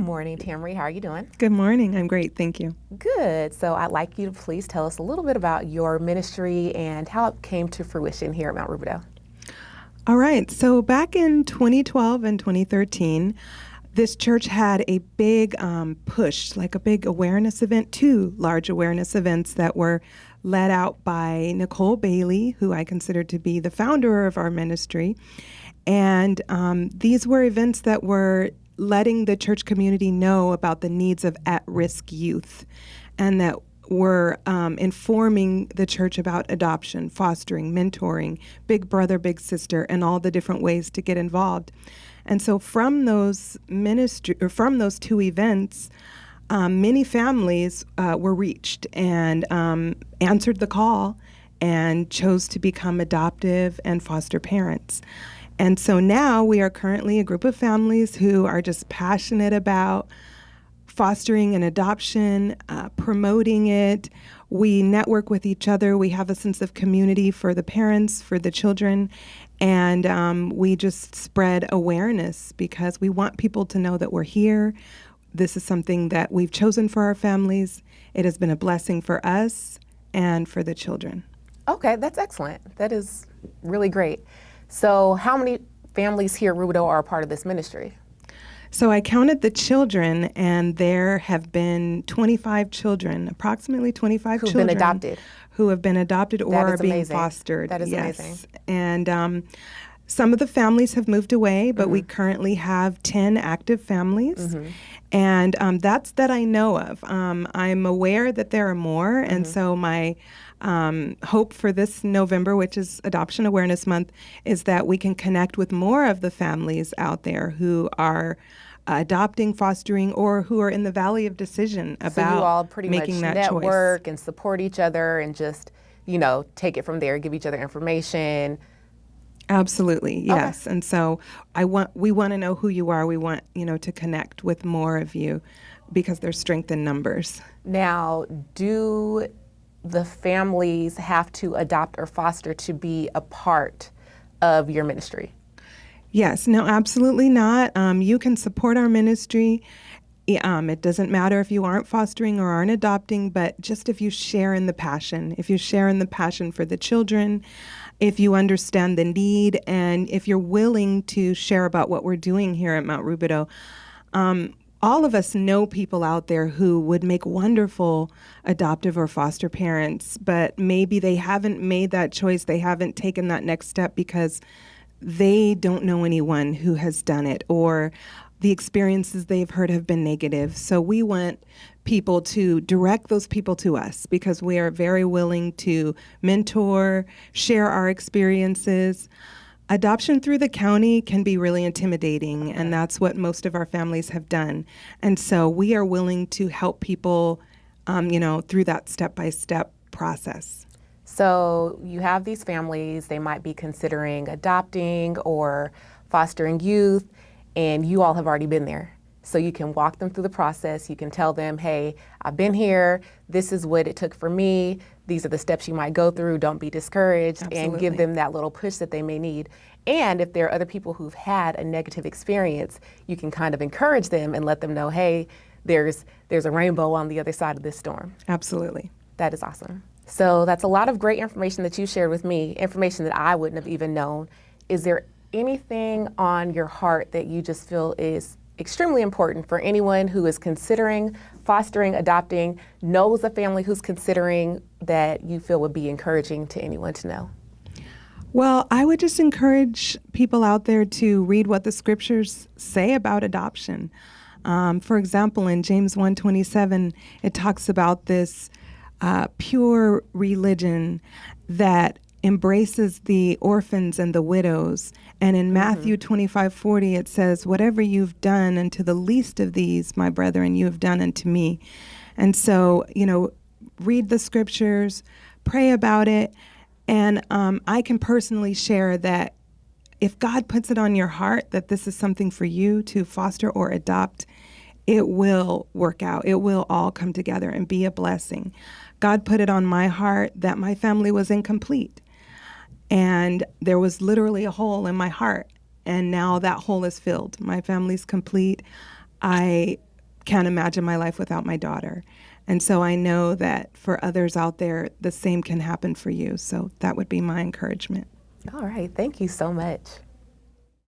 morning, Tamary. How are you doing? Good morning. I'm great. Thank you. Good. So I'd like you to please tell us a little bit about your ministry and how it came to fruition here at Mount Ruberdale. All right. So back in 2012 and 2013, this church had a big push, like a big awareness event, two large awareness events that were led out by Nicole Bailey, who I consider to be the founder of our ministry. And these were events that were letting the church community know about the needs of at-risk youth, and that were informing the church about adoption, fostering, mentoring, big brother, big sister, and all the different ways to get involved. And so from those two events, many families were reached and answered the call and chose to become adoptive and foster parents. And so now we are currently a group of families who are just passionate about fostering and adoption, promoting it. We network with each other. We have a sense of community for the parents, for the children, and we just spread awareness because we want people to know that we're here. This is something that we've chosen for our families. It has been a blessing for us and for the children. Okay, that's excellent. That is really great. So how many families here at Ruberdale are a part of this ministry? So I counted the children, and there have been 25 children, approximately 25 Who've children. been adopted. Who have been adopted or are being amazing. fostered. That is yes. amazing. And some of the families have moved away, but we currently have 10 active families. And that's that I know of. I'm aware that there are more, and so my hope for this November, which is Adoption Awareness Month, is that we can connect with more of the families out there who are adopting, fostering, or who are in the valley of decision about So you all pretty making much that network choice. and support each other and just, take it from there, give each other information. Absolutely, yes. And so we want to know who you are. We want, to connect with more of you because there's strength in numbers. Now, do the families have to adopt or foster to be a part of your ministry? Yes, no, absolutely not. You can support our ministry. It doesn't matter if you aren't fostering or aren't adopting, but just if you share in the passion, for the children, if you understand the need, and if you're willing to share about what we're doing here at Mount Ruberdale. All of us know people out there who would make wonderful adoptive or foster parents, but maybe they haven't made that choice. They haven't taken that next step because they don't know anyone who has done it, or the experiences they've heard have been negative. So we want people to direct those people to us because we are very willing to mentor, share our experiences. Adoption through the county can be really intimidating, and that's what most of our families have done. And so we are willing to help people, through that step-by-step process. So you have these families, they might be considering adopting or fostering youth, and you all have already been there. So you can walk them through the process. You can tell them, hey, I've been here. This is what it took for me. These are the steps you might go through. Don't be discouraged. Absolutely. And give them that little push that they may need. And if there are other people who've had a negative experience, you can kind of encourage them and let them know, hey, there's a rainbow on the other side of this storm. Absolutely. That is awesome. So that's a lot of great information that you shared with me, information that I wouldn't have even known. Is there anything on your heart that you just feel is extremely important for anyone who is considering fostering, adopting, knows a family who's considering, that you feel would be encouraging to anyone to know? Well, I would just encourage people out there to read what the scriptures say about adoption. For example, in James 1:27, it talks about this pure religion that embraces the orphans and the widows. And in Matthew 25:40, it says, whatever you've done unto the least of these, my brethren, you have done unto me. And so, read the scriptures, pray about it. And I can personally share that if God puts it on your heart that this is something for you to foster or adopt, it will work out. It will all come together and be a blessing. God put it on my heart that my family was incomplete. And there was literally a hole in my heart. And now that hole is filled. My family's complete. I can't imagine my life without my daughter. And so I know that for others out there, the same can happen for you. So that would be my encouragement. All right. Thank you so much.